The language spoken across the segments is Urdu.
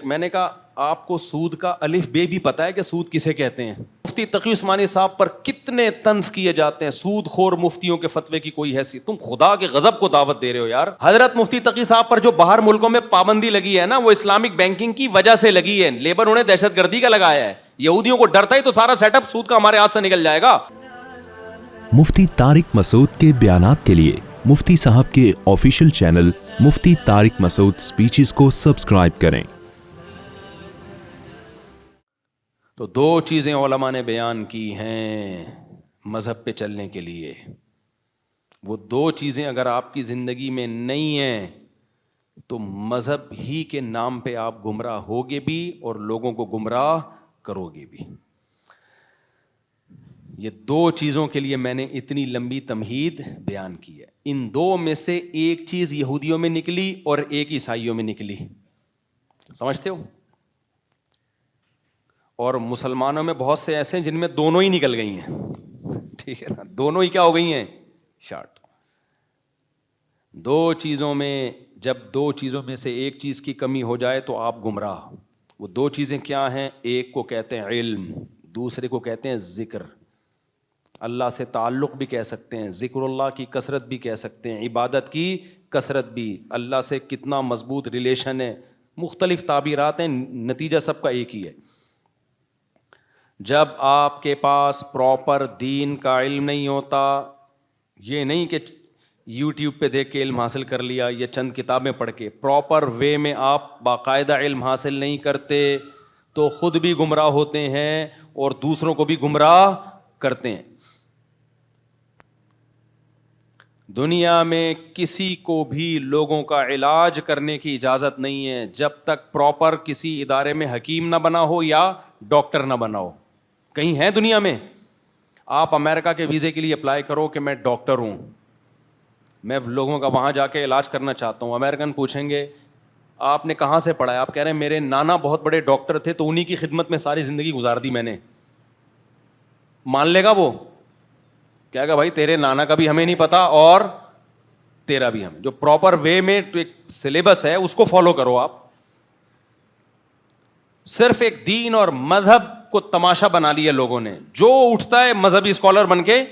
میں نے کہا آپ کو سود کا الف بے بھی پتا ہے کہ سود کسے کہتے ہیں؟ مفتی تقی عثمانی صاحب پر کتنے طنز کیے جاتے ہیں، سود خور مفتیوں کے فتوے کی کوئی حیثیت؟ تم خدا کے غضب کو دعوت دے رہے ہو یار. حضرت مفتی تقی صاحب پر جو باہر ملکوں میں پابندی لگی ہے نا، وہ اسلامک بینکنگ کی وجہ سے لگی ہے. لیبر انہیں دہشت گردی کا لگایا ہے. یہودیوں کو ڈرتا ہی تو سارا سیٹ اپ سود کا ہمارے ہاتھ سے نکل جائے گا. مفتی طارق مسعود کے بیانات کے لیے مفتی صاحب کے آفیشیل چینل مفتی طارق مسعود سپیچز کو سبسکرائب کریں. تو دو چیزیں علماء نے بیان کی ہیں مذہب پہ چلنے کے لیے. وہ دو چیزیں اگر آپ کی زندگی میں نہیں ہیں تو مذہب ہی کے نام پہ آپ گمراہ ہوگے بھی اور لوگوں کو گمراہ کرو گے بھی. یہ دو چیزوں کے لیے میں نے اتنی لمبی تمہید بیان کی ہے. ان دو میں سے ایک چیز یہودیوں میں نکلی اور ایک عیسائیوں میں نکلی، سمجھتے ہو؟ اور مسلمانوں میں بہت سے ایسے ہیں جن میں دونوں ہی نکل گئی ہیں. ٹھیک ہے نا، دونوں ہی کیا ہو گئی ہیں؟ شارٹ. دو چیزوں میں، جب دو چیزوں میں سے ایک چیز کی کمی ہو جائے تو آپ گمراہ. وہ دو چیزیں کیا ہیں؟ ایک کو کہتے ہیں علم، دوسرے کو کہتے ہیں ذکر. اللہ سے تعلق بھی کہہ سکتے ہیں، ذکر اللہ کی کثرت بھی کہہ سکتے ہیں، عبادت کی کثرت بھی. اللہ سے کتنا مضبوط ریلیشن ہے، مختلف تعبیرات ہیں، نتیجہ سب کا ایک ہی ہے. جب آپ کے پاس پراپر دین کا علم نہیں ہوتا، یہ نہیں کہ یوٹیوب پہ دیکھ کے علم حاصل کر لیا یا چند کتابیں پڑھ کے، پراپر وے میں آپ باقاعدہ علم حاصل نہیں کرتے تو خود بھی گمراہ ہوتے ہیں اور دوسروں کو بھی گمراہ کرتے ہیں. دنیا میں کسی کو بھی لوگوں کا علاج کرنے کی اجازت نہیں ہے جب تک پراپر کسی ادارے میں حکیم نہ بنا ہو یا ڈاکٹر نہ بنا ہو. کہیں ہے دنیا میں آپ امریکہ کے ویزے کے لیے اپلائی کرو کہ میں ڈاکٹر ہوں، میں لوگوں کا وہاں جا کے علاج کرنا چاہتا ہوں، امریکن پوچھیں گے آپ نے کہاں سے پڑھا ہے؟ آپ کہہ رہے ہیں میرے نانا بہت بڑے ڈاکٹر تھے تو انہی کی خدمت میں ساری زندگی گزار دی میں نے. مان لے گا وہ؟ کہے گا بھائی تیرے نانا کا بھی ہمیں نہیں پتا اور تیرا بھی ہمیں. جو پراپر وے میں ایک سلیبس ہے اس کو فالو کرو. آپ صرف ایک دین اور مذہب کو تماشا بنا لیا لوگوں نے، جو اٹھتا ہے مذہبی اسکالر بن کے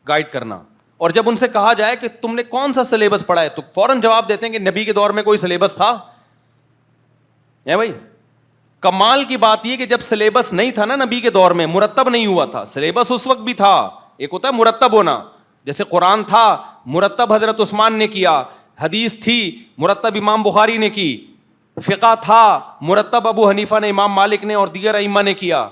گائیڈ کرنا. اور جب ان سے کہا جائے کہ تم نے کون سا سلیبس پڑھا ہے تو فوراً جواب دیتے ہیں کہ نبی کے دور میں کوئی سلیبس تھا؟ ہے بھائی. کمال کی بات یہ کہ جب سلیبس نہیں تھا نا نبی کے دور میں، مرتب نہیں ہوا تھا. سلیبس اس وقت بھی تھا، ایک ہوتا ہے مرتب ہونا، جیسے قرآن تھا مرتب حضرت عثمان نے کیا، حدیث تھی مرتب امام بخاری نے کی، فقہ تھا مرتب ابو حنیفہ نے، امام مالک نے اور دیگر ائمہ نے کیا.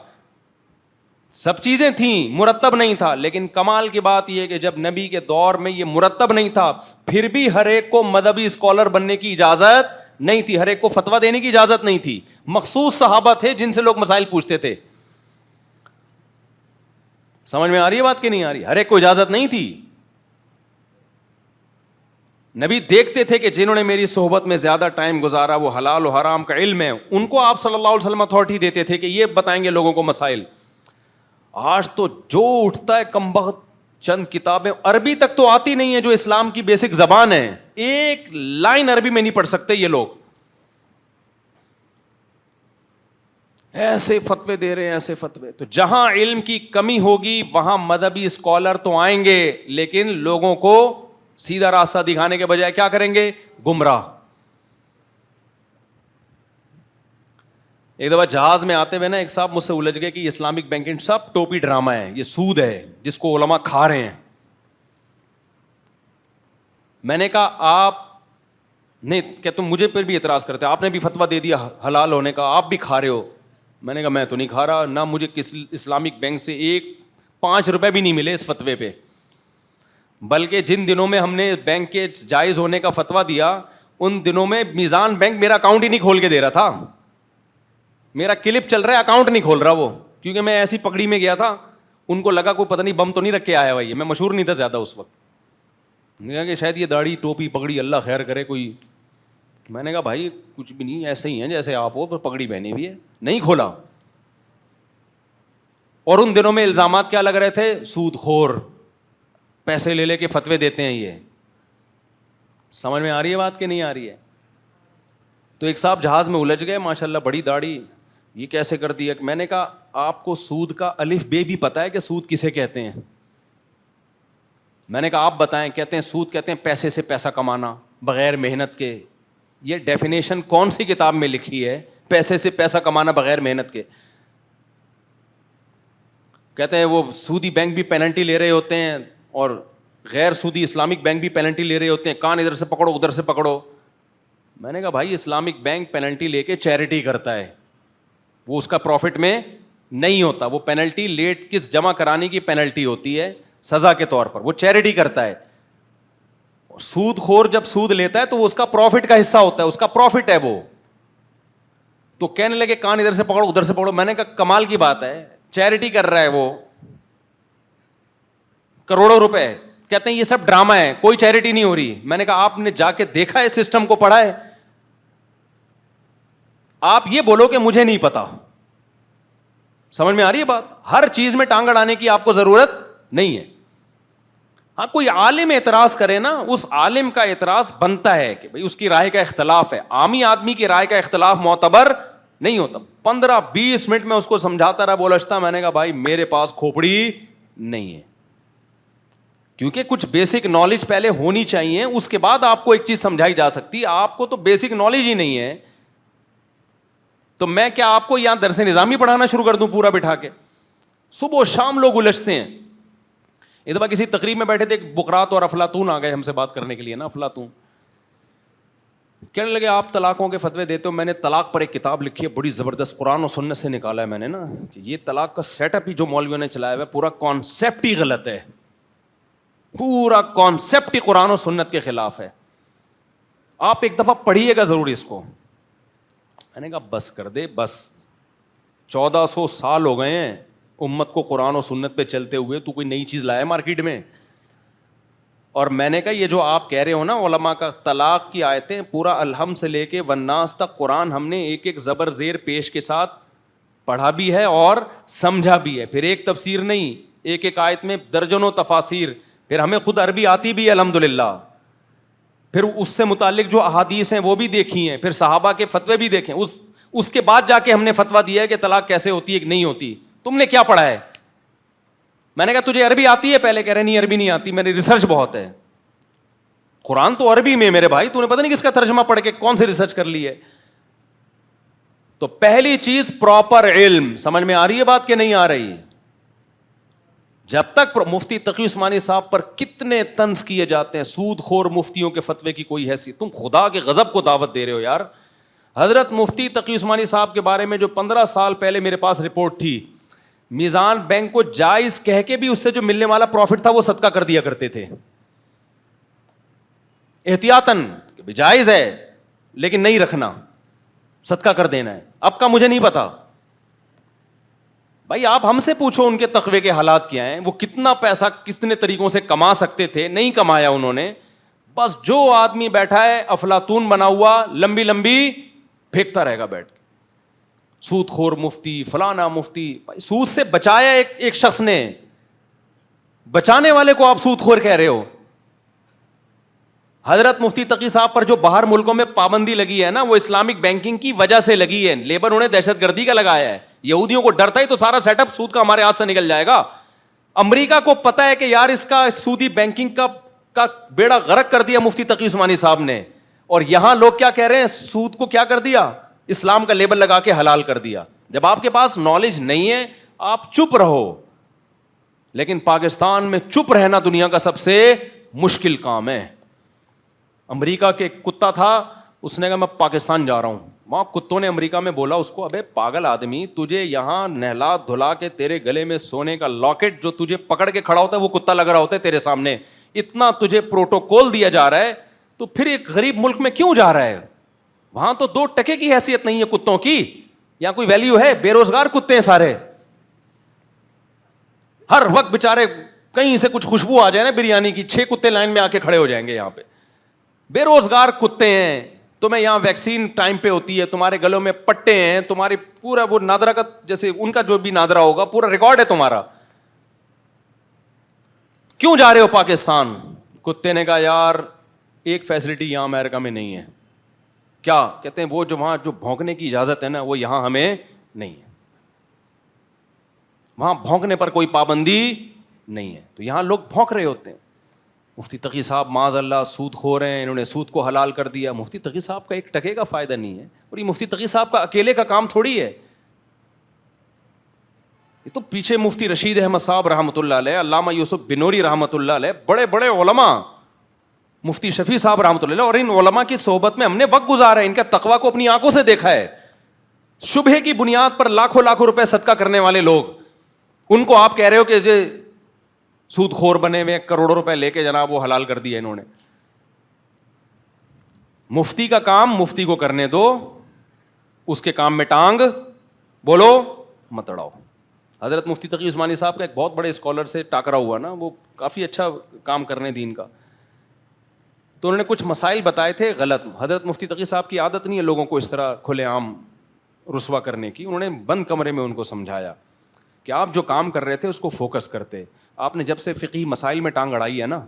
سب چیزیں تھیں، مرتب نہیں تھا. لیکن کمال کی بات یہ کہ جب نبی کے دور میں یہ مرتب نہیں تھا پھر بھی ہر ایک کو مذہبی اسکالر بننے کی اجازت نہیں تھی، ہر ایک کو فتویٰ دینے کی اجازت نہیں تھی. مخصوص صحابہ تھے جن سے لوگ مسائل پوچھتے تھے. سمجھ میں آ رہی ہے بات کہ نہیں آ رہی؟ ہر ایک کو اجازت نہیں تھی. نبی دیکھتے تھے کہ جنہوں نے میری صحبت میں زیادہ ٹائم گزارا وہ حلال و حرام کا علم ہے، ان کو آپ صلی اللہ علیہ وسلم اتھارٹی دیتے تھے کہ یہ بتائیں گے لوگوں کو مسائل. آج تو جو اٹھتا ہے کم بخت چند کتابیں عربی تک تو آتی نہیں ہے جو اسلام کی بیسک زبان ہے، ایک لائن عربی میں نہیں پڑھ سکتے یہ لوگ. ایسے فتوے دے رہے ہیں، ایسے فتوے. تو جہاں علم کی کمی ہوگی وہاں مذہبی اسکالر تو آئیں گے لیکن لوگوں کو سیدھا راستہ دکھانے کے بجائے کیا کریں گے؟ گمراہ. ایک دفعہ جہاز میں آتے ہوئے نا ایک صاحب مجھ سے الجھ گئے کہ یہ اسلامک بینکنگ سب ٹوپی ڈرامہ ہے، یہ سود ہے جس کو علماء کھا رہے ہیں. میں نے کہا آپ نہیں کہ تم مجھے پھر بھی اعتراض کرتے، آپ نے بھی فتویٰ دے دیا حلال ہونے کا، آپ بھی کھا رہے ہو. میں نے کہا میں تو نہیں کھا رہا، نہ مجھے کس اسلامک بینک سے 5 روپے بھی نہیں ملے اس فتوے پہ. بلکہ جن دنوں میں ہم نے بینک کے جائز ہونے کا فتویٰ دیا ان دنوں میں میزان بینک میرا اکاؤنٹ ہی نہیں کھول کے دے رہا تھا. میرا کلپ چل رہا ہے، اکاؤنٹ نہیں کھول رہا وہ، کیونکہ میں ایسی پگڑی میں گیا تھا. ان کو لگا کوئی پتہ نہیں بم تو نہیں رکھ کے آیا بھائی، میں مشہور نہیں تھا زیادہ اس وقت. میں نے کہا کہ شاید یہ داڑھی ٹوپی پگڑی اللہ خیر کرے کوئی. میں نے کہا بھائی کچھ بھی نہیں، ایسے ہی ہیں جیسے آپ ہو، پر پگڑی پہنی بھی ہے. نہیں کھولا. اور ان دنوں میں الزامات کیا لگ رہے تھے؟ سود خور، پیسے لے لے کے فتوے دیتے ہیں. یہ سمجھ میں آ رہی ہے بات کہ نہیں آ رہی ہے؟ تو ایک صاحب جہاز میں الجھ گئے, ماشاءاللہ بڑی داڑھی, یہ کیسے کر دیا. میں نے کہا آپ کو سود کا الف بے بھی پتہ ہے کہ سود کسے کہتے ہیں؟ میں نے کہا آپ بتائیں. کہتے ہیں سود کہتے ہیں پیسے سے پیسہ کمانا بغیر محنت کے. یہ ڈیفینیشن کون سی کتاب میں لکھی ہے, پیسے سے پیسہ کمانا بغیر محنت کے؟ کہتے ہیں وہ سودی بینک بھی پینلٹی لے رہے ہوتے ہیں اور غیر سودی اسلامک بینک بھی پینلٹی لے رہے ہوتے ہیں, کان ادھر سے پکڑو ادھر سے پکڑو. میں نے کہا بھائی اسلامک بینک پینلٹی لے کے چیریٹی کرتا ہے, وہ اس کا پروفٹ میں نہیں ہوتا. وہ پینلٹی لیٹ کس جمع کرانے کی پینلٹی ہوتی ہے سزا کے طور پر, وہ چیریٹی کرتا ہے. سود خور جب سود لیتا ہے تو وہ اس کا پروفٹ کا حصہ ہوتا ہے, اس کا پروفٹ ہے وہ. تو کہنے لگے کان ادھر سے پکڑو ادھر سے پکڑو. میں نے کہا کمال کی بات ہے, چیریٹی کر رہا ہے وہ, کروڑوں روپے. کہتے ہیں یہ سب ڈرامہ ہے, کوئی چیریٹی نہیں ہو رہی. میں نے کہا آپ نے جا کے دیکھا ہے سسٹم کو, پڑھا ہے؟ آپ یہ بولو کہ مجھے نہیں پتا. سمجھ میں آ رہی ہے بات؟ ہر چیز میں ٹانگ اڑانے کی آپ کو ضرورت نہیں ہے. ہاں کوئی عالم اعتراض کرے نا, اس عالم کا اعتراض بنتا ہے کہ بھئی اس کی رائے کا اختلاف ہے. عامی آدمی کی رائے کا اختلاف معتبر نہیں ہوتا. 15-20 منٹ میں اس کو سمجھاتا رہا بولشتا. میں نے کہا بھائی میرے پاس کھوپڑی نہیں ہے, کیونکہ کچھ بیسک نالج پہلے ہونی چاہیے, اس کے بعد آپ کو ایک چیز سمجھائی جا سکتی. آپ کو تو بیسک نالج ہی نہیں ہے, تو میں کیا آپ کو یہاں درس نظامی پڑھانا شروع کر دوں پورا بٹھا کے؟ صبح و شام لوگ الجھتے ہیں. ایک دفعہ کسی تقریب میں بیٹھے تھے, ایک بقرات اور افلاطون آ گئے ہم سے بات کرنے کے لیے نا. افلاطون کہنے لگے آپ طلاقوں کے فتوے دیتے ہو. میں نے طلاق پر ایک کتاب لکھی ہے بڑی زبردست, قرآن و سنت سے نکالا ہے میں نے نا, کہ یہ طلاق کا سیٹ اپ ہی جو مولویوں نے چلایا ہوا ہے پورا کانسیپٹ ہی غلط ہے, پورا کانسیپٹ ہی قرآن و سنت کے خلاف ہے. آپ ایک دفعہ پڑھیے گا ضرور اس کو. میں نے کہا بس کر دے بس, 1400 سال ہو گئے ہیں امت کو قرآن و سنت پہ چلتے ہوئے, تو کوئی نئی چیز لایا مارکیٹ میں؟ اور میں نے کہا یہ جو آپ کہہ رہے ہو نا علماء کا, طلاق کی آیتیں پورا الحمد سے لے کے والناس تک قرآن ہم نے ایک ایک زبر زیر پیش کے ساتھ پڑھا بھی ہے اور سمجھا بھی ہے. پھر ایک تفسیر نہیں, ایک ایک آیت میں درجنوں تفاسیر. پھر ہمیں خود عربی آتی بھی ہے الحمدللہ. پھر اس سے متعلق جو احادیث ہیں وہ بھی دیکھی ہیں, پھر صحابہ کے فتوے بھی دیکھیں. اس کے بعد جا کے ہم نے فتویٰ دیا ہے کہ طلاق کیسے ہوتی ہے کہ نہیں ہوتی. تم نے کیا پڑھا ہے؟ میں نے کہا تجھے عربی آتی ہے؟ پہلے کہہ رہے نہیں عربی نہیں آتی, میں نے ریسرچ بہت ہے. قرآن تو عربی میں میرے بھائی, تو نے پتہ نہیں کس کا ترجمہ پڑھ کے کون سی ریسرچ کر لی ہے. تو پہلی چیز پراپر علم. سمجھ میں آ رہی ہے بات کہ نہیں آ رہی؟ جب تک مفتی تقی عثمانی صاحب پر کتنے طنز کیے جاتے ہیں, سود خور مفتیوں کے فتوے کی کوئی حیثیت. تم خدا کے غضب کو دعوت دے رہے ہو یار. حضرت مفتی تقی عثمانی صاحب کے بارے میں جو 15 سال پہلے میرے پاس رپورٹ تھی, میزان بینک کو جائز کہہ کے بھی اس سے جو ملنے والا پروفٹ تھا وہ صدقہ کر دیا کرتے تھے احتیاطاً, کہ جائز ہے لیکن نہیں رکھنا, صدقہ کر دینا ہے. اب کا مجھے نہیں پتا بھائی, آپ ہم سے پوچھو ان کے تقوی کے حالات کیا ہیں, وہ کتنا پیسہ کتنے طریقوں سے کما سکتے تھے, نہیں کمایا انہوں نے. بس جو آدمی بیٹھا ہے افلاطون بنا ہوا, لمبی لمبی پھینکتا رہے گا بیٹھ کے. سود خور مفتی, فلانا مفتی. بھائی سود سے بچایا ایک شخص نے, بچانے والے کو آپ سود خور کہہ رہے ہو. حضرت مفتی تقی صاحب پر جو باہر ملکوں میں پابندی لگی ہے نا, وہ اسلامک بینکنگ کی وجہ سے لگی ہے. لیبر انہیں دہشت گردی کا لگایا ہے. یہودیوں کو ڈرتا ہی تو سارا سیٹ اپ سود کا ہمارے ہاتھ سے نکل جائے گا. امریکہ کو پتا ہے کہ یار اس کا سودی بینکنگ کا بیڑا غرق کر دیا مفتی تقی عثمانی صاحب نے, اور یہاں لوگ کیا کہہ رہے ہیں, سود کو کیا کر دیا, اسلام کا لیبل لگا کے حلال کر دیا. جب آپ کے پاس نالج نہیں ہے آپ چپ رہو, لیکن پاکستان میں چپ رہنا دنیا کا سب سے مشکل کام ہے. امریکہ کے کتا تھا, اس نے کہا میں پاکستان جا رہا ہوں. وہاں کتوں نے امریکہ میں بولا اس کو, ابے پاگل آدمی, تجھے یہاں نہلا دھلا کے تیرے گلے میں سونے کا لاکٹ جو تجھے پکڑ کے کھڑا ہوتا ہے وہ کتا لگ رہا ہوتا ہے تیرے سامنے, اتنا تجھے پروٹوکول دیا جا رہا ہے, تو پھر ایک غریب ملک میں کیوں جا رہا ہے؟ وہاں تو 2 ٹکے کی حیثیت نہیں ہے کتوں کی, یہاں کوئی ویلیو ہے؟ بے روزگار کتے ہیں سارے. ہر وقت بےچارے کہیں سے کچھ خوشبو آ جائے نا بریانی کی, 6 کتے لائن میں آ کے کھڑے ہو جائیں گے یہاں پہ. بے روزگار کتے ہیں. تمہیں یہاں ویکسین ٹائم پہ ہوتی ہے, تمہارے گلوں میں پٹے ہیں, تمہاری پورا وہ نادرا کا جیسے ان کا جو بھی نادرا ہوگا پورا ریکارڈ ہے تمہارا. کیوں جا رہے ہو پاکستان؟ کتے نے کہا یار ایک فیسلٹی یہاں امریکہ میں نہیں ہے. کیا کہتے ہیں وہ جو وہاں جو بھونکنے کی اجازت ہے نا وہ یہاں ہمیں نہیں ہے, وہاں بھونکنے پر کوئی پابندی نہیں ہے. تو یہاں لوگ بھونک رہے ہوتے ہیں. مفتی تقی صاحب معاذ اللہ سود خور ہیں, انہوں نے سود کو حلال کر دیا. مفتی تقی صاحب کا ایک ٹکے کا فائدہ نہیں ہے, اور یہ مفتی تقی صاحب کا اکیلے کا کام تھوڑی ہے. یہ تو پیچھے مفتی رشید احمد صاحب رحمۃ اللہ علیہ, علامہ یوسف بنوری رحمۃ اللہ علیہ, بڑے بڑے علماء, مفتی شفیع صاحب رحمۃ اللہ علیہ, اور ان علماء کی صحبت میں ہم نے وقت گزارا ہے, ان کا تقویٰ کو اپنی آنکھوں سے دیکھا ہے. شبہے کی بنیاد پر لاکھوں لاکھوں روپے صدقہ کرنے والے لوگ, ان کو آپ کہہ رہے ہو کہ جو سود خور بنے ہوئے کروڑوں روپے لے کے جناب وہ حلال کر دیا انہوں نے. مفتی کا کام مفتی کو کرنے دو, اس کے کام میں ٹانگ بولو مت اڑاؤ. حضرت مفتی تقی عثمانی صاحب کا ایک بہت بڑے اسکالر سے ٹاکرا ہوا نا, وہ کافی اچھا کام کرنے دین کا, تو انہوں نے کچھ مسائل بتائے تھے غلط. حضرت مفتی تقی صاحب کی عادت نہیں ہے لوگوں کو اس طرح کھلے عام رسوا کرنے کی. انہوں نے بند کمرے میں ان کو سمجھایا کہ آپ جو کام کر رہے تھے اس کو فوکس کرتے. آپ نے جب سے فقہی مسائل میں ٹانگ اڑائی ہے نا,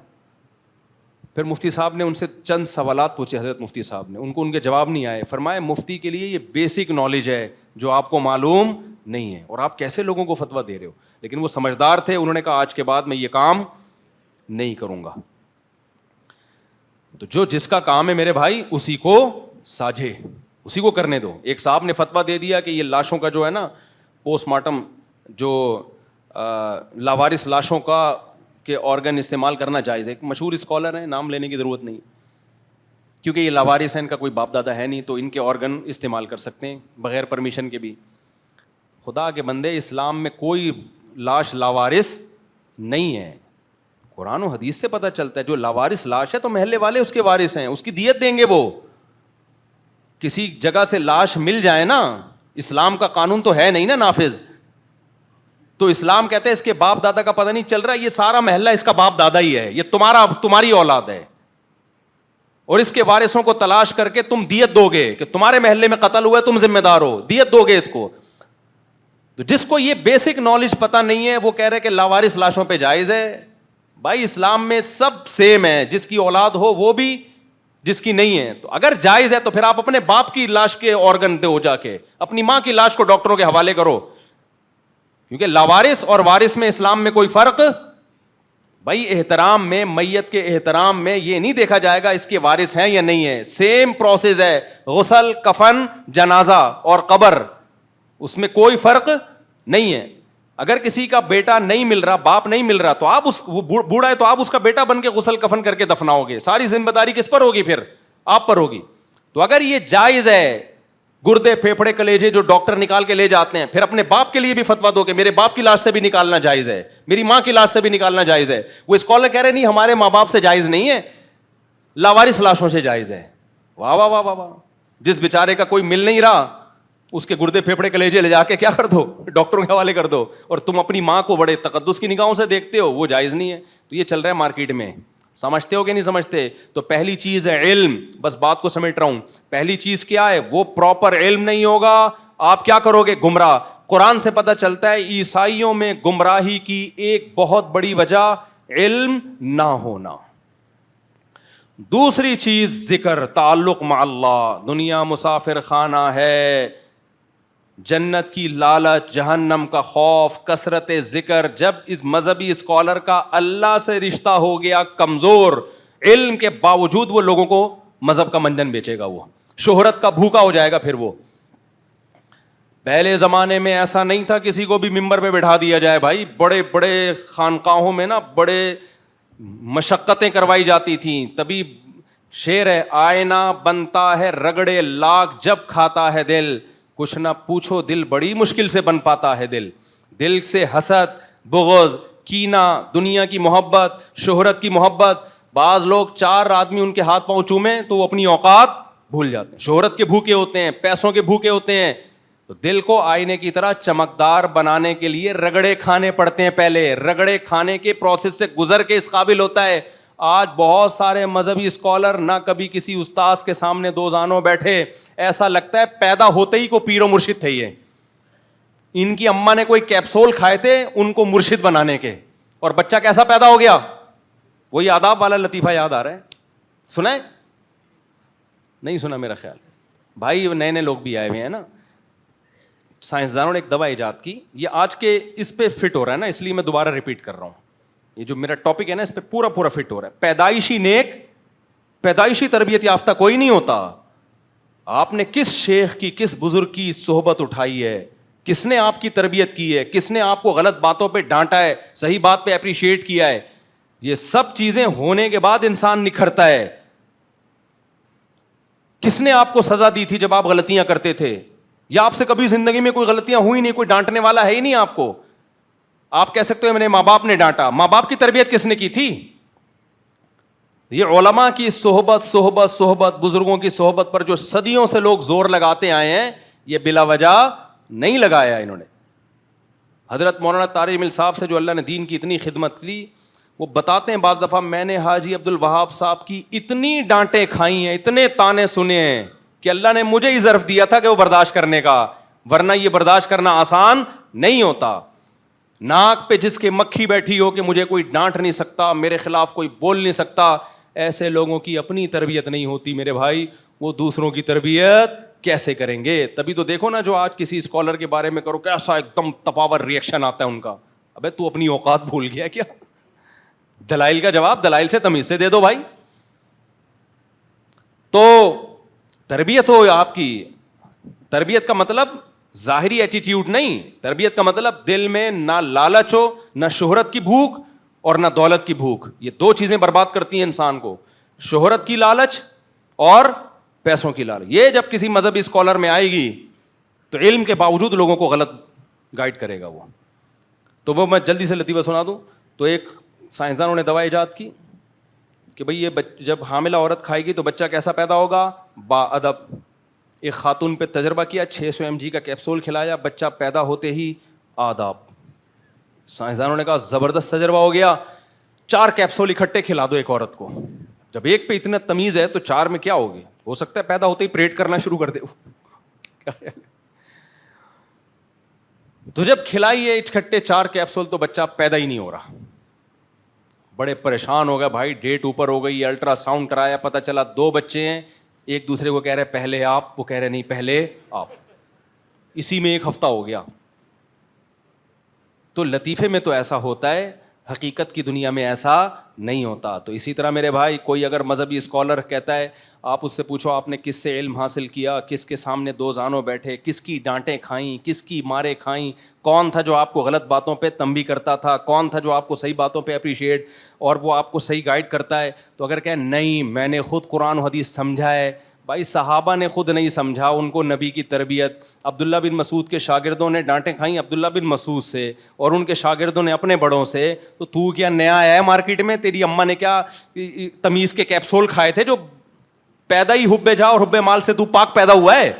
پھر مفتی صاحب نے ان سے چند سوالات پوچھے, حضرت مفتی صاحب نے, ان کے جواب نہیں آئے. فرمایا مفتی کے لیے یہ بیسک نالج ہے جو آپ کو معلوم نہیں ہے, اور آپ کیسے لوگوں کو فتویٰ دے رہے ہو. لیکن وہ سمجھدار تھے, انہوں نے کہا آج کے بعد میں یہ کام نہیں کروں گا. تو جو جس کا کام ہے میرے بھائی اسی کو ساجھے, اسی کو کرنے دو. ایک صاحب نے فتویٰ دے دیا کہ یہ لاشوں کا جو ہے نا پوسٹ مارٹم, جو لاوارث لاشوں کا کے آرگن استعمال کرنا جائز ہے. ایک مشہور اسکالر ہیں, نام لینے کی ضرورت نہیں, کیونکہ یہ لاوارث ہیں, ان کا کوئی باپ دادا ہے نہیں, تو ان کے آرگن استعمال کر سکتے ہیں بغیر پرمیشن کے بھی. خدا کے بندے, اسلام میں کوئی لاش لاوارث نہیں ہے. قرآن و حدیث سے پتہ چلتا ہے جو لاوارث لاش ہے تو محلے والے اس کے وارث ہیں, اس کی دیت دیں گے. وہ کسی جگہ سے لاش مل جائے نا, اسلام کا قانون تو ہے نہیں نا نافذ, تو اسلام کہتے ہیں اس کے باپ دادا کا پتہ نہیں چل رہا, یہ سارا محلہ اس کا باپ دادا ہی ہے, یہ تمہاری اولاد ہے, اور اس کے وارثوں کو تلاش کر کے تم دیت دو گے کہ تمہارے محلے میں قتل ہوا ہے, تم ذمہ دار ہو, دیت دو گے اس کو. تو جس کو یہ بیسک نالج پتہ نہیں ہے وہ کہہ رہے کہ لاوارث لاشوں پہ جائز ہے. بھائی اسلام میں سب سیم ہے, جس کی اولاد ہو وہ بھی, جس کی نہیں ہے. تو اگر جائز ہے تو پھر آپ اپنے باپ کی لاش کے آرگن دو, جا کے اپنی ماں کی لاش کو ڈاکٹروں کے حوالے کرو, کیونکہ لاوارث اور وارث میں اسلام میں کوئی فرق. بھائی احترام میں, میت کے احترام میں یہ نہیں دیکھا جائے گا اس کے وارث ہیں یا نہیں ہے, سیم پروسیس ہے. غسل, کفن, جنازہ اور قبر, اس میں کوئی فرق نہیں ہے. اگر کسی کا بیٹا نہیں مل رہا, باپ نہیں مل رہا, تو آپ وہ بوڑھا ہے تو آپ اس کا بیٹا بن کے غسل کفن کر کے دفناؤ گے. ساری ذمہ داری کس پر ہوگی؟ پھر آپ پر ہوگی. تو اگر یہ جائز ہے, گردے پھیپھڑے کلیجے جو ڈاکٹر نکال کے لے جاتے ہیں, پھر اپنے باپ کے لیے بھی فتویٰ دو کہ میرے باپ کی لاش سے بھی نکالنا جائز ہے, میری ماں کی لاش سے بھی نکالنا جائز ہے. وہ اسکالر کہہ رہے نہیں ہمارے ماں باپ سے جائز نہیں ہے, لاوارث لاشوں سے جائز ہے. واہ واہ واہ واہ. جس بیچارے کا کوئی مل نہیں رہا اس کے گردے پھیپھڑے کلیجے لے جا کے کیا کر دو, ڈاکٹروں کے حوالے کر دو, اور تم اپنی ماں کو بڑے تقدس کی نگاہوں سے دیکھتے ہو, وہ جائز نہیں ہے. تو یہ چل رہا ہے مارکیٹ میں, سمجھتے ہو کہ نہیں سمجھتے؟ تو پہلی چیز ہے علم, بس بات کو سمیٹ رہا ہوں. پہلی چیز کیا ہے؟ وہ پراپر علم نہیں ہوگا, آپ کیا کرو گے؟ گمراہ. قرآن سے پتہ چلتا ہے عیسائیوں میں گمراہی کی ایک بہت بڑی وجہ علم نہ ہونا. دوسری چیز ذکر, تعلق مع اللہ. دنیا مسافر خانہ ہے, جنت کی لالچ, جہنم کا خوف, کثرت ذکر. جب اس مذہبی اسکالر کا اللہ سے رشتہ ہو گیا کمزور, علم کے باوجود وہ لوگوں کو مذہب کا منجن بیچے گا, وہ شہرت کا بھوکا ہو جائے گا. پھر وہ پہلے زمانے میں ایسا نہیں تھا کسی کو بھی ممبر پہ بٹھا دیا جائے. بھائی بڑے بڑے خانقاہوں میں نا بڑے مشقتیں کروائی جاتی تھیں. تبھی شعر ہے, آئینہ بنتا ہے رگڑے لاکھ جب کھاتا ہے دل, کچھ نہ پوچھو دل بڑی مشکل سے بن پاتا ہے دل. دل سے حسد, بغض, کینہ, دنیا کی محبت, شہرت کی محبت. بعض لوگ 4 آدمی ان کے ہاتھ پاؤں چومیں تو وہ اپنی اوقات بھول جاتے ہیں, شہرت کے بھوکے ہوتے ہیں, پیسوں کے بھوکے ہوتے ہیں. تو دل کو آئینے کی طرح چمکدار بنانے کے لیے رگڑے کھانے پڑتے ہیں. پہلے رگڑے کھانے کے پروسیس سے گزر کے اس قابل ہوتا ہے. آج بہت سارے مذہبی اسکالر نہ کبھی کسی استاذ کے سامنے 2 زانوں بیٹھے, ایسا لگتا ہے پیدا ہوتے ہی کو پیر و مرشد تھے. یہ ان کی اماں نے کوئی کیپسول کھائے تھے ان کو مرشد بنانے کے, اور بچہ کیسا پیدا ہو گیا. وہی آداب والا لطیفہ یاد آ رہا ہے, سنا ہے؟ نہیں سنا میرا خیال. بھائی نئے نئے لوگ بھی آئے ہوئے ہیں نا, سائنسدانوں نے ایک دوا ایجاد کی, یہ آج کے اس پہ فٹ ہو رہا ہے نا, اس لیے میں دوبارہ ریپیٹ کر رہا ہوں. یہ جو میرا ٹاپک ہے نا اس پہ پورا پورا فٹ ہو رہا ہے. پیدائشی نیک, پیدائشی تربیت یافتہ کوئی نہیں ہوتا. آپ نے کس شیخ کی, کس بزرگ کی صحبت اٹھائی ہے, کس نے آپ کی تربیت کی ہے, کس نے آپ کو غلط باتوں پہ ڈانٹا ہے, صحیح بات پہ اپریشیٹ کیا ہے, یہ سب چیزیں ہونے کے بعد انسان نکھرتا ہے. کس نے آپ کو سزا دی تھی جب آپ غلطیاں کرتے تھے, یا آپ سے کبھی زندگی میں کوئی غلطیاں ہوئی نہیں, کوئی ڈانٹنے والا ہے ہی نہیں آپ کو. آپ کہہ سکتے ہو میرے ماں باپ نے ڈانٹا, ماں باپ کی تربیت کس نے کی تھی؟ یہ علماء کی صحبت صحبت صحبت, بزرگوں کی صحبت پر جو صدیوں سے لوگ زور لگاتے آئے ہیں, یہ بلا وجہ نہیں لگایا انہوں نے. حضرت مولانا طارق جمیل صاحب سے جو اللہ نے دین کی اتنی خدمت کی, وہ بتاتے ہیں بعض دفعہ میں نے حاجی عبد الوہاب صاحب کی اتنی ڈانٹیں کھائی ہیں, اتنے تانے سنے ہیں کہ اللہ نے مجھے ہی ظرف دیا تھا کہ وہ برداشت کرنے کا, ورنہ یہ برداشت کرنا آسان نہیں ہوتا. ناک پہ جس کے مکھی بیٹھی ہو کہ مجھے کوئی ڈانٹ نہیں سکتا, میرے خلاف کوئی بول نہیں سکتا, ایسے لوگوں کی اپنی تربیت نہیں ہوتی میرے بھائی, وہ دوسروں کی تربیت کیسے کریں گے؟ تبھی تو دیکھو نا جو آج کسی اسکالر کے بارے میں کرو کیسا ایک دم تپاور ریئیکشن آتا ہے ان کا. ابے تو اپنی اوقات بھول گیا کیا؟ دلائل کا جواب دلائل سے تمیز سے دے دو بھائی. تو تربیت ہو آپ کی, تربیت کا مطلب ظاہری ایٹیٹیوڈ نہیں, تربیت کا مطلب دل میں نہ لالچ ہو, نہ شہرت کی بھوک اور نہ دولت کی بھوک. یہ دو چیزیں برباد کرتی ہیں انسان کو, شہرت کی لالچ اور پیسوں کی لالچ. یہ جب کسی مذہبی اسکالر میں آئے گی تو علم کے باوجود لوگوں کو غلط گائیڈ کرے گا وہ. تو وہ میں جلدی سے لطیفہ سنا دوں. تو ایک سائنسدانوں نے دوا ایجاد کی کہ بھئی یہ جب حاملہ عورت کھائے گی تو بچہ کیسا پیدا ہوگا؟ با ادب. ایک خاتون پہ تجربہ کیا, 600 mg کا کیپسول کھلایا, بچہ پیدا ہوتے ہی آداب. سائنسدانوں نے کہا زبردست تجربہ ہو گیا, 4 کیپسول اکٹھے کھلا دو ایک عورت کو. جب ایک پہ اتنا تمیز ہے تو 4 میں کیا ہوگی؟ ہو سکتا ہے پیدا ہوتے ہی پریڈ کرنا شروع کر دے. تو جب کھلائی ہے اکٹھے 4 کیپسول تو بچہ پیدا ہی نہیں ہو رہا. بڑے پریشان ہو گئے بھائی, ڈیٹ اوپر ہو گئی, الٹرا ساؤنڈ کرایا, پتہ چلا 2 بچے ہیں, ایک دوسرے کو کہہ رہے پہلے آپ, وہ کہہ رہے نہیں پہلے آپ. اسی میں 1 ہفتہ ہو گیا. تو لطیفے میں تو ایسا ہوتا ہے, حقیقت کی دنیا میں ایسا نہیں ہوتا. تو اسی طرح میرے بھائی کوئی اگر مذہبی اسکالر کہتا ہے, آپ اس سے پوچھو آپ نے کس سے علم حاصل کیا, کس کے سامنے 2 زانوں بیٹھے, کس کی ڈانٹیں کھائیں, کس کی ماریں کھائیں, کون تھا جو آپ کو غلط باتوں پہ تنبیہ کرتا تھا, کون تھا جو آپ کو صحیح باتوں پہ اپریشیٹ اور وہ آپ کو صحیح گائیڈ کرتا ہے. تو اگر کہیں نہیں میں نے خود قرآن و حدیث سمجھا ہے, بھائی صحابہ نے خود نہیں سمجھا, ان کو نبی کی تربیت. عبداللہ بن مسعود کے شاگردوں نے ڈانٹیں کھائیں عبداللہ بن مسعود سے, اور ان کے شاگردوں نے اپنے بڑوں سے. تو کیا نیا آیا ہے مارکیٹ میں؟ تیری اماں نے کیا تمیز کے کیپسول کھائے تھے جو پیدا ہی حب جا اور حب مال سے تو پاک پیدا ہوا ہے؟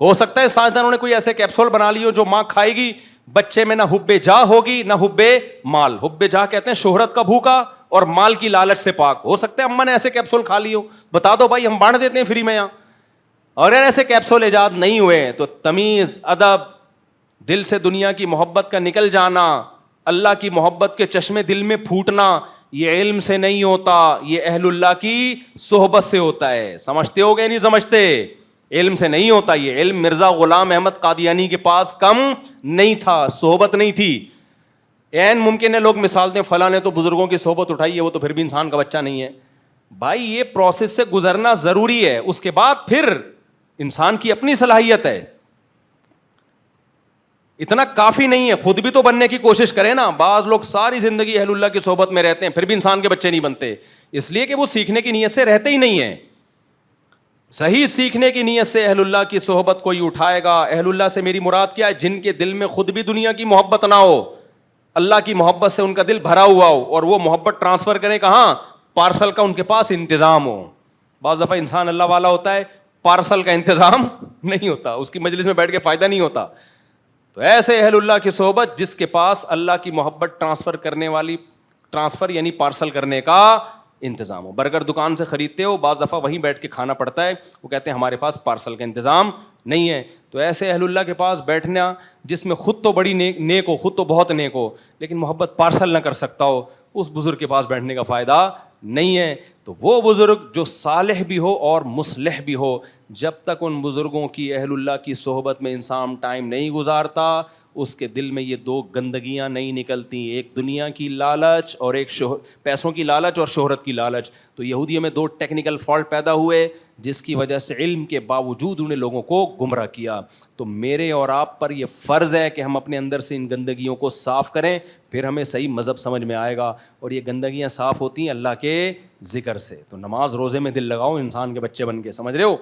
ہو سکتا ہے سائنسدانوں نے کوئی ایسے کیپسول بنا لی ہو جو ماں کھائے گی, بچے میں نہ حب جا ہوگی نہ حب مال. حب جا کہتے ہیں شہرت کا بھوکا اور مال کی لالچ سے پاک. ہو سکتا ہے اماں نے ایسے کیپسول کھا لی ہو, بتا دو بھائی ہم بانٹ دیتے ہیں فری میں یہاں. اور اگر ایسے کیپسول ایجاد نہیں ہوئے تو تمیز, ادب, دل سے دنیا کی محبت کا نکل جانا, اللہ کی محبت کے چشمے دل میں پھوٹنا, یہ علم سے نہیں ہوتا, یہ اہل اللہ کی صحبت سے ہوتا ہے. سمجھتے ہو گئے نہیں سمجھتے؟ علم سے نہیں ہوتا یہ. علم مرزا غلام احمد قادیانی کے پاس کم نہیں تھا, صحبت نہیں تھی. این ممکن ہے لوگ مثال دیں فلاں نے تو بزرگوں کی صحبت اٹھائی ہے, وہ تو پھر بھی انسان کا بچہ نہیں ہے. بھائی یہ پروسیس سے گزرنا ضروری ہے, اس کے بعد پھر انسان کی اپنی صلاحیت ہے. اتنا کافی نہیں ہے, خود بھی تو بننے کی کوشش کرے نا. بعض لوگ ساری زندگی اہل اللہ کی صحبت میں رہتے ہیں پھر بھی انسان کے بچے نہیں بنتے, اس لیے کہ وہ سیکھنے کی نیت سے رہتے ہی نہیں ہیں. صحیح سیکھنے کی نیت سے اہل اللہ کی صحبت کوئی اٹھائے گا. اہل اللہ سے میری مراد کیا ہے؟ جن کے دل میں خود بھی دنیا کی محبت نہ ہو, اللہ کی محبت سے ان کا دل بھرا ہوا ہو, اور وہ محبت ٹرانسفر کریں کہاں؟ پارسل کا ان کے پاس انتظام ہو. بعض دفعہ انسان اللہ والا ہوتا ہے, پارسل کا انتظام نہیں ہوتا, اس کی مجلس میں بیٹھ کے فائدہ نہیں ہوتا. تو ایسے اہل اللہ کی صحبت جس کے پاس اللہ کی محبت ٹرانسفر کرنے والی, ٹرانسفر یعنی پارسل کرنے کا انتظام ہو. برگر دکان سے خریدتے ہو, بعض دفعہ وہیں بیٹھ کے کھانا پڑتا ہے, وہ کہتے ہیں ہمارے پاس پارسل کا انتظام نہیں ہے. تو ایسے اہل اللہ کے پاس بیٹھنا جس میں خود تو بڑی نیک ہو, خود تو بہت نیک ہو, لیکن محبت پارسل نہ کر سکتا ہو, اس بزرگ کے پاس بیٹھنے کا فائدہ نہیں ہے. تو وہ بزرگ جو صالح بھی ہو اور مصلح بھی ہو, جب تک ان بزرگوں کی اہل اللہ کی صحبت میں انسان ٹائم نہیں گزارتا, اس کے دل میں یہ دو گندگیاں نہیں نکلتی, ایک دنیا کی لالچ اور ایک پیسوں کی لالچ اور شہرت کی لالچ. تو یہودیوں میں دو ٹیکنیکل فالٹ پیدا ہوئے جس کی وجہ سے علم کے باوجود انہیں لوگوں کو گمراہ کیا. تو میرے اور آپ پر یہ فرض ہے کہ ہم اپنے اندر سے ان گندگیوں کو صاف کریں, پھر ہمیں صحیح مذہب سمجھ میں آئے گا. اور یہ گندگیاں صاف ہوتی ہیں اللہ کے ذکر سے. تو نماز روزے میں دل لگاؤ انسان کے بچے بن کے, سمجھ رہے ہو.